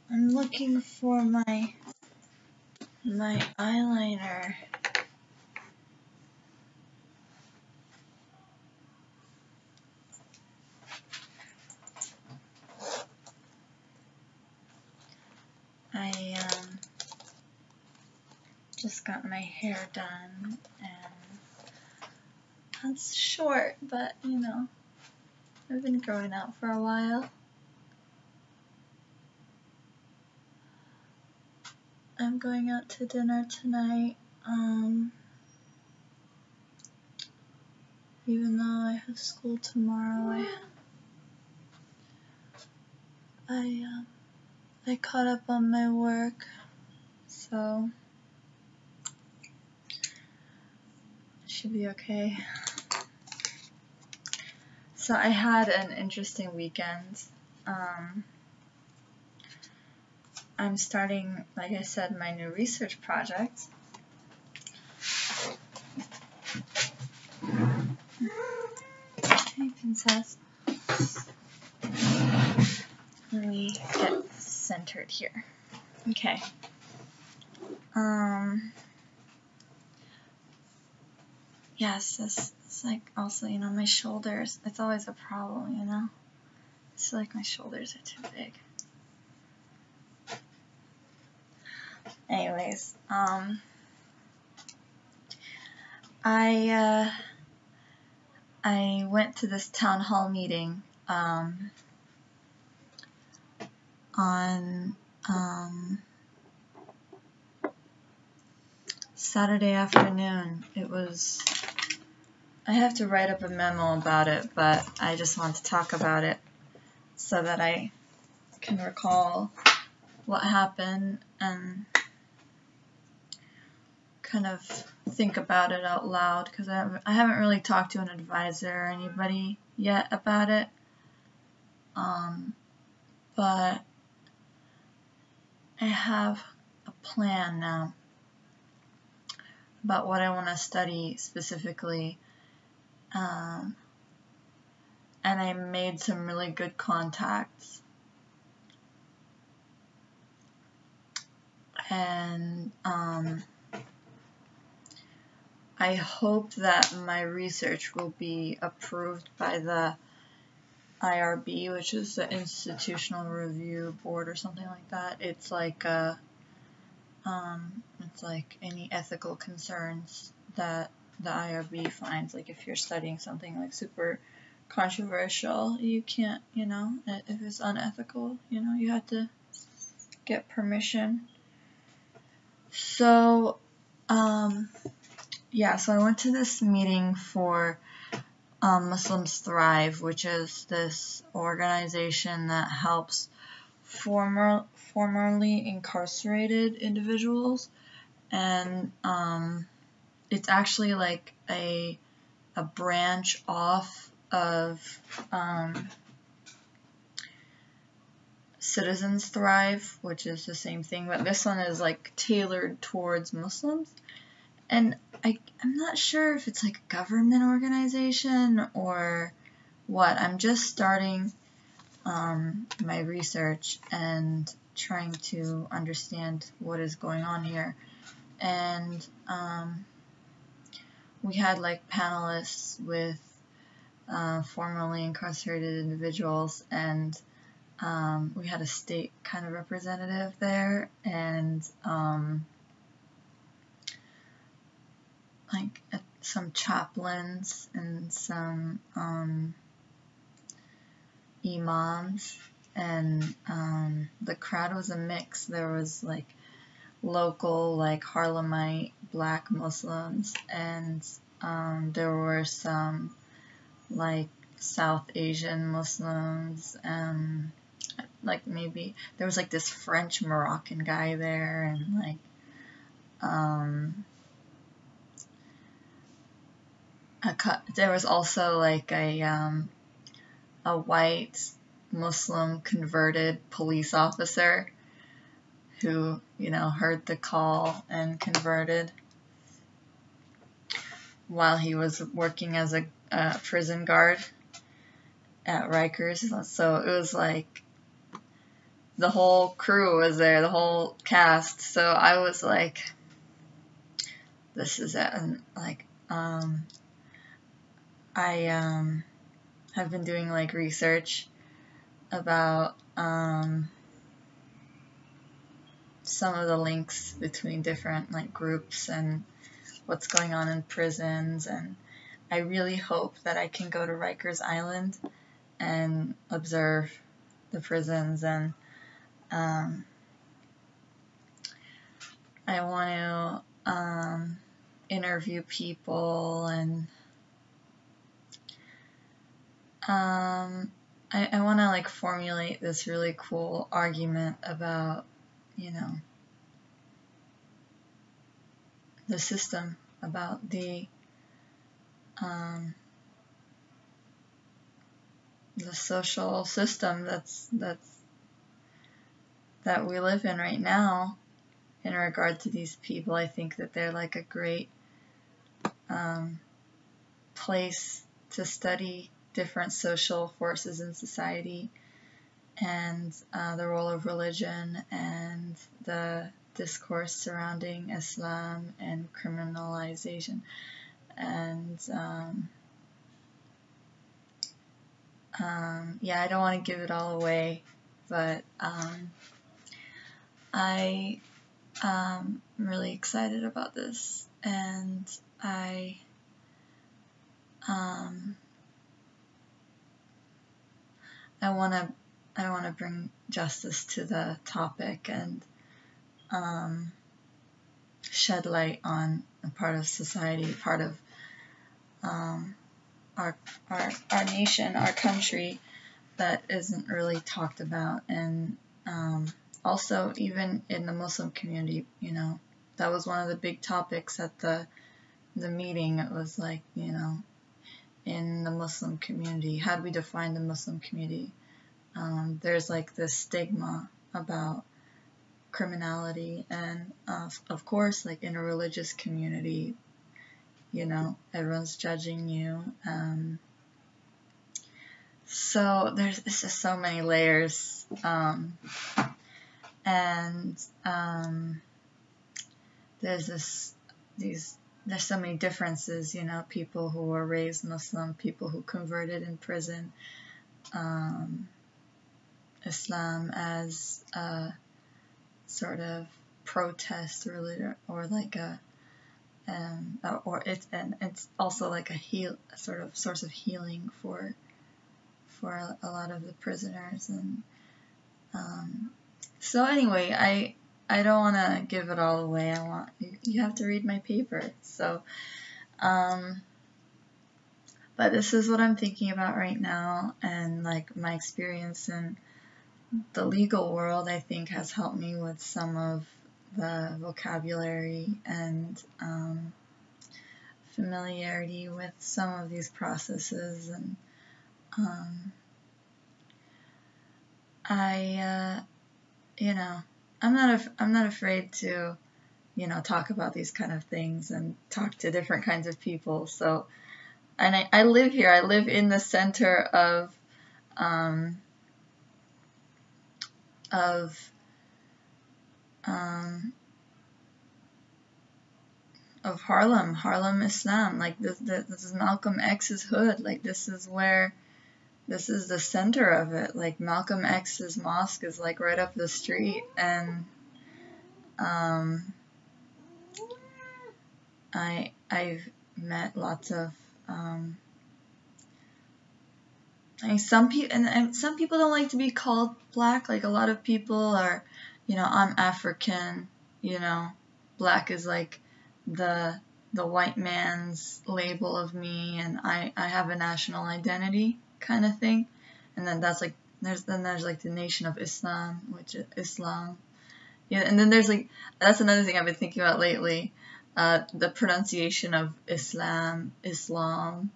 I'm looking for my eyeliner. I just got my hair done, and it's short, but you know, I've been growing out for a while. I'm going out to dinner tonight, even though I have school tomorrow. I caught up on my work, so it should be okay. So I had an interesting weekend. I'm starting, like I said, my new research project. Hey, princess. Let me get centered here. Okay. Yes, it's like also, you know, my shoulders. It's always a problem, you know. It's like my shoulders are too big. Anyways, I went to this town hall meeting on Saturday afternoon. I have to write up a memo about it, but I just want to talk about it so that I can recall what happened and kind of think about it out loud, because I haven't really talked to an advisor or anybody yet about it, but I have a plan now about what I want to study specifically, and I made some really good contacts, and I hope that my research will be approved by the IRB, which is the Institutional Review Board or something like that. It's like any ethical concerns that the IRB finds. Like if you're studying something like super controversial, you can't, you know, if it's unethical, you know, you have to get permission. So, yeah, so I went to this meeting for Muslims Thrive, which is this organization that helps formerly incarcerated individuals, and it's actually like a branch off of Citizens Thrive, which is the same thing, but this one is like tailored towards Muslims. And I'm not sure if it's like a government organization or what. I'm just starting my research and trying to understand what is going on here. And we had like panelists with formerly incarcerated individuals, and we had a state kind of representative there, and like some chaplains and some imams, and the crowd was a mix. There was like local, like Harlemite black Muslims, and there were some like South Asian Muslims, like maybe there was like this French Moroccan guy there, and like there was also like a white Muslim converted police officer who, you know, heard the call and converted while he was working as a prison guard at Rikers. So it was like the whole crew was there, the whole cast. So I was like, this is it. And like, I have been doing like research about some of the links between different like groups and what's going on in prisons, and I really hope that I can go to Rikers Island and observe the prisons, and I want to interview people, and I want to like formulate this really cool argument about, you know, the system, about the social system that we live in right now in regard to these people. I think that they're like a great place to study different social forces in society, and the role of religion and the discourse surrounding Islam and criminalization. And yeah, I don't want to give it all away, but I am really excited about this, and I want to bring justice to the topic, and shed light on a part of society, part of our nation, our country, that isn't really talked about. And also even in the Muslim community, you know, that was one of the big topics at the meeting. It was like, you know, in the Muslim community, how do we define the Muslim community? There's like this stigma about criminality, and of course, like in a religious community, you know, everyone's judging you. So it's just so many layers, and there's so many differences, you know, people who were raised Muslim, people who converted in prison, Islam as a sort of protest religion, or like it's also like a sort of source of healing for a lot of the prisoners. And so anyway, I don't want to give it all away. I want you have to read my paper. So but this is what I'm thinking about right now, and like my experience in the legal world, I think, has helped me with some of the vocabulary and familiarity with some of these processes. And you know, I'm not afraid to, you know, talk about these kind of things and talk to different kinds of people. So, and I live here. I live in the center of Harlem, Islam. Like this is Malcolm X's hood. Like this is the center of it. Like Malcolm X's mosque is like right up the street, and I've met lots of I mean, some people, and some people don't like to be called black. Like a lot of people are, you know, I'm African, you know, black is like the white man's label of me, and I have a national identity kind of thing. And then that's like there's like the Nation of Islam, which is Islam. Yeah, and then there's like that's another thing I've been thinking about lately. The pronunciation of Islam, Muslim.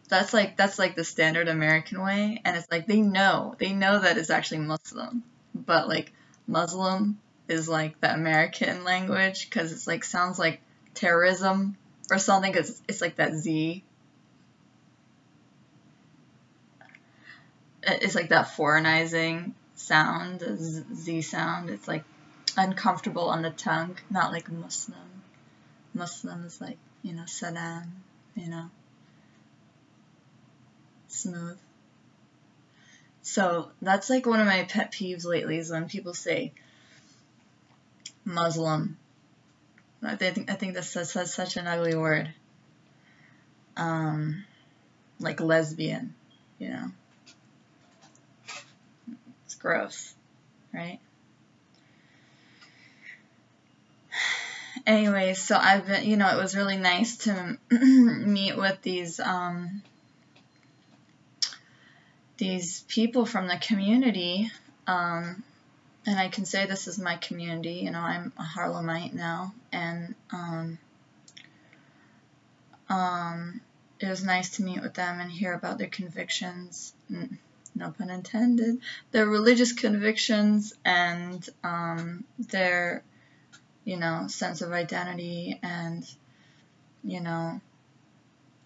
That's like the standard American way, and it's like they know that it's actually Muslim, but like Muslim is like the American language because it's like sounds like terrorism or something, because it's like that Z. it's like that foreignizing sound, the Z sound. It's like uncomfortable on the tongue, not like Muslim. Muslim is like, you know, salam, you know, smooth. So that's like one of my pet peeves lately is when people say Muslim. I think that's such an ugly word. Like lesbian, you know. It's gross, right? Anyway, so I've been, you know, it was really nice to meet with these people from the community, and I can say this is my community. You know, I'm a Harlemite now, and it was nice to meet with them and hear about their convictions, no pun intended, their religious convictions and their, you know, sense of identity and, you know,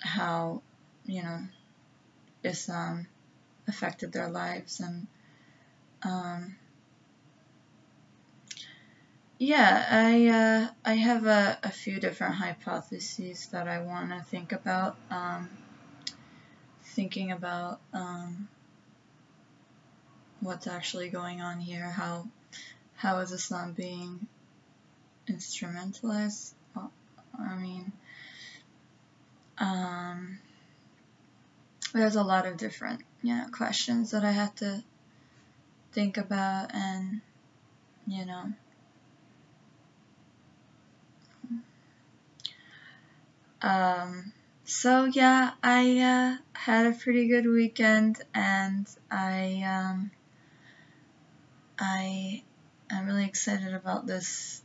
how, you know, Islam affected their lives. And yeah, I have a few different hypotheses that I want to think about. Thinking about what's actually going on here. How is Islam being instrumentalized? Well, I mean, there's a lot of different, you know, questions that I have to think about, and, you know, so yeah, I had a pretty good weekend, and I'm really excited about this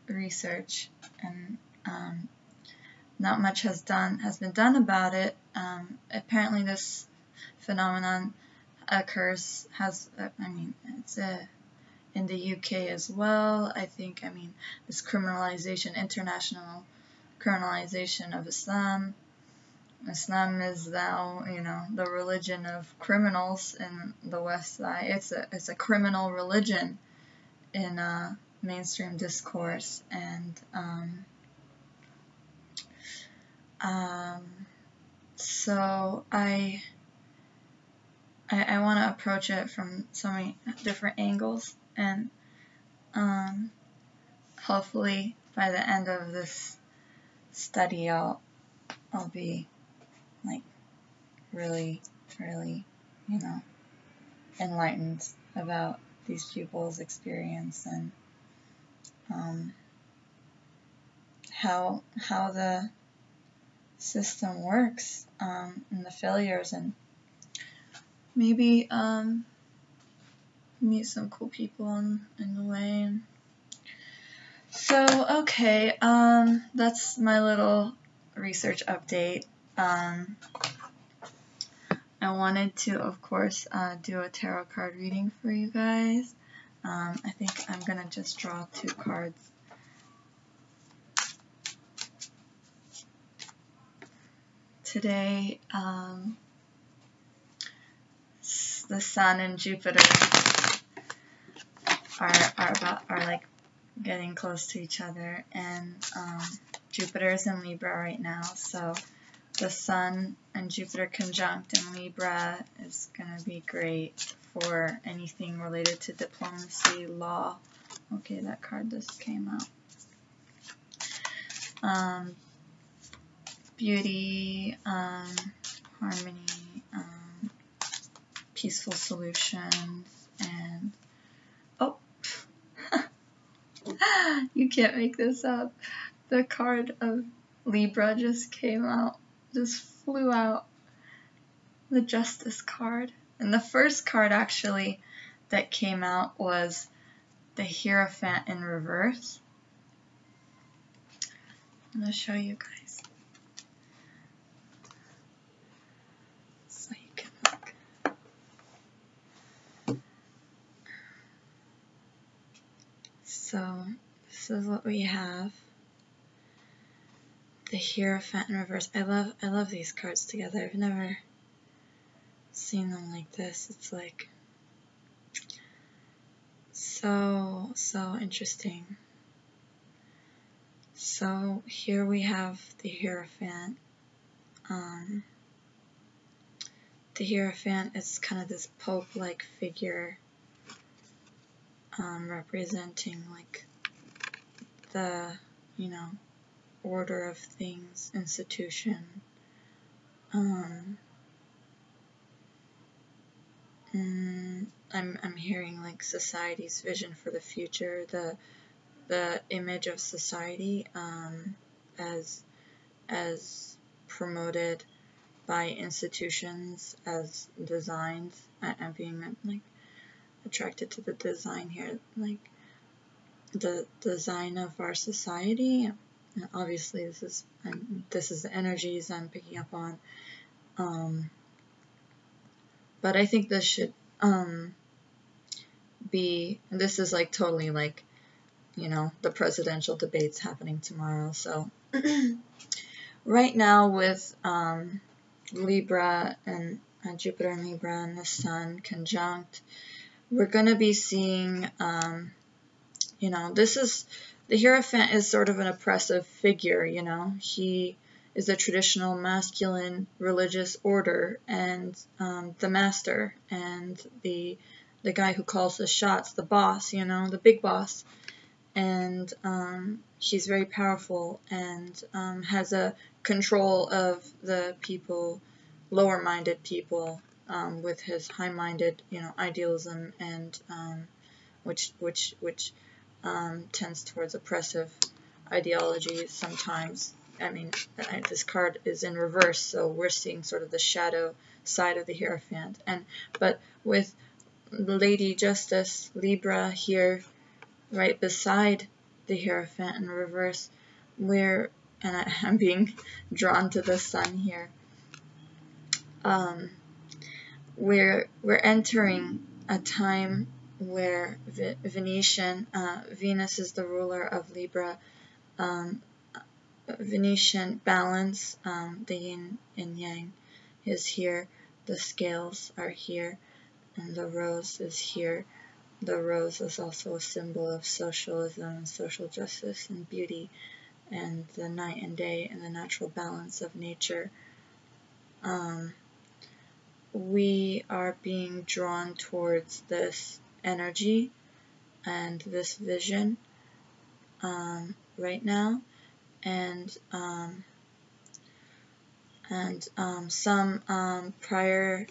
research, and not much has been done about it. Apparently, this phenomenon occurs it's in the UK as well. I think, this criminalization, international criminalization of Islam. Islam is now, you know, the religion of criminals in the West Side. It's a criminal religion in mainstream discourse, and so I want to approach it from so many different angles, and hopefully by the end of this study I'll be like really, you know, enlightened about these people's experience, and how the system works, and the failures, and maybe meet some cool people in the way. So okay, that's my little research update. I wanted to, of course, do a tarot card reading for you guys. I think I'm gonna just draw 2 cards. Today, the Sun and Jupiter are like getting close to each other, and Jupiter is in Libra right now, so the Sun and Jupiter conjunct in Libra is gonna be great for anything related to diplomacy, law. Okay, that card just came out. Beauty, harmony, peaceful solutions, and oh, you can't make this up. The card of Libra just came out, just flew out. The Justice card. And the first card actually that came out was the Hierophant in reverse. I'm going to show you guys, so you can look. So this is what we have. The Hierophant in reverse. I love these cards together. I've never seeing them like this, it's like so interesting. So here we have the Hierophant. The Hierophant is kind of this Pope-like figure, representing like the, you know, order of things, institution. I'm hearing like society's vision for the future, the image of society, as promoted by institutions, as designs. I'm being like attracted to the design here, like the design of our society. Obviously, this is the energies I'm picking up on. But I think this should be. This is like totally like, you know, the presidential debates happening tomorrow. So right now with Libra and Jupiter and Libra and the Sun Conjunct, we're going to be seeing, you know, the Hierophant is sort of an oppressive figure, you know. He is a traditional masculine religious order, and the master, and the guy who calls the shots, the boss, you know, the big boss. And he's very powerful and has a control of the people, lower-minded people, with his high-minded, you know, idealism, and which tends towards oppressive ideologies sometimes. I mean, this card is in reverse, so we're seeing sort of the shadow side of the Hierophant. But with Lady Justice, Libra here, right beside the Hierophant in reverse, I'm being drawn to the Sun here. We're entering a time where Venus is the ruler of Libra. Venetian balance, the yin and yang is here, the scales are here, and the rose is here. The rose is also a symbol of socialism, social justice, and beauty, and the night and day, and the natural balance of nature. We are being drawn towards this energy and this vision right now, and some prior,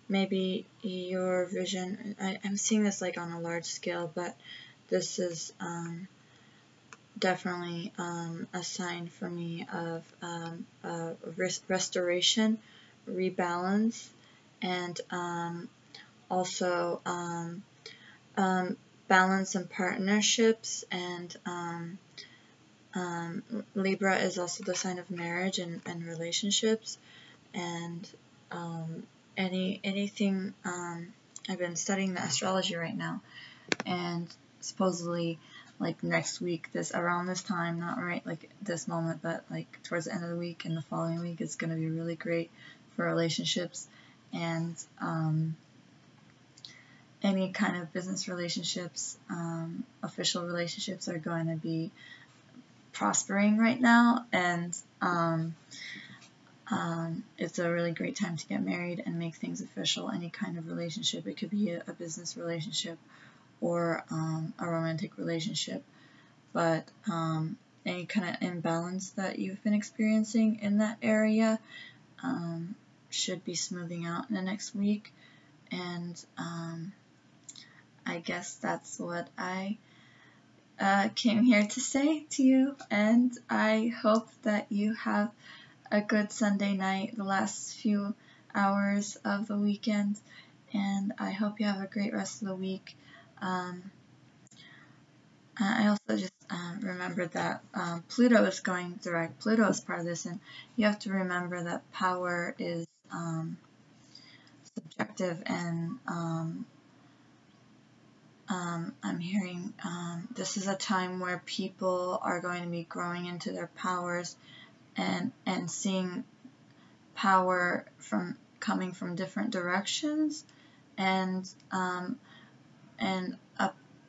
maybe your vision, I'm seeing this like on a large scale, but this is definitely a sign for me of restoration, rebalance, and also balance in partnerships, and Libra is also the sign of marriage and relationships, and anything. I've been studying the astrology right now, and supposedly like next week, around this time, not right like this moment, but like towards the end of the week and the following week, is going to be really great for relationships, and any kind of business relationships, official relationships are going to be prospering right now, and it's a really great time to get married and make things official. Any kind of relationship, it could be a business relationship or a romantic relationship, but any kind of imbalance that you've been experiencing in that area should be smoothing out in the next week, and I guess that's what I came here to say to you, and I hope that you have a good Sunday night, the last few hours of the weekend, and I hope you have a great rest of the week. I also just remembered that Pluto is going direct. Pluto is part of this, and you have to remember that power is subjective, and I'm hearing this is a time where people are going to be growing into their powers and seeing power coming from different directions, and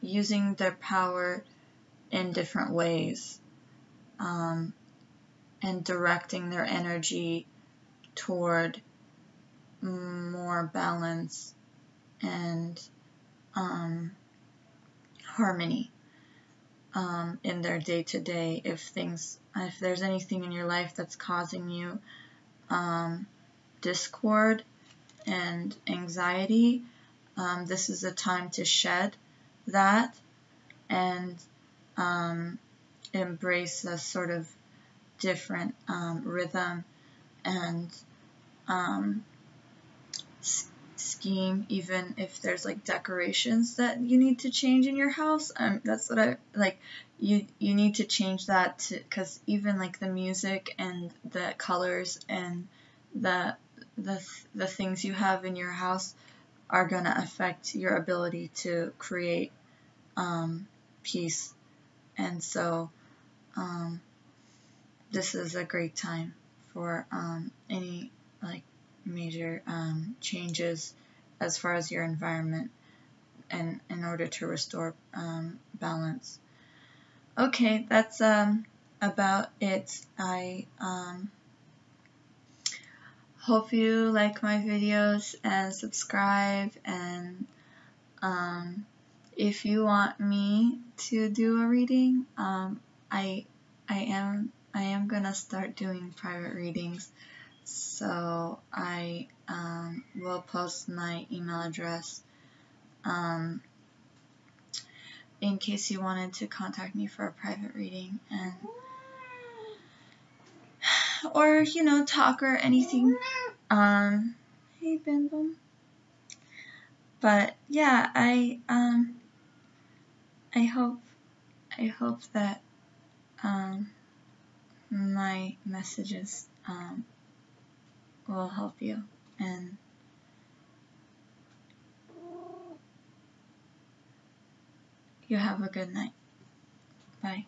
using their power in different ways, and directing their energy toward more balance and harmony in their day-to-day. If there's anything in your life that's causing you discord and anxiety, this is a time to shed that and embrace a sort of different rhythm and scheme. Even if there's like decorations that you need to change in your house, that's what I like. You need to change that because even like the music and the colors and the things you have in your house are gonna affect your ability to create peace. And so this is a great time for any like major changes as far as your environment, and in order to restore balance. Okay, that's about it. I hope you like my videos and subscribe, and if you want me to do a reading, I am gonna start doing private readings, so I will post my email address in case you wanted to contact me for a private reading, and or talk or anything. Hey Bim Bum. But yeah, I hope that my messages will help you, and you have a good night. Bye.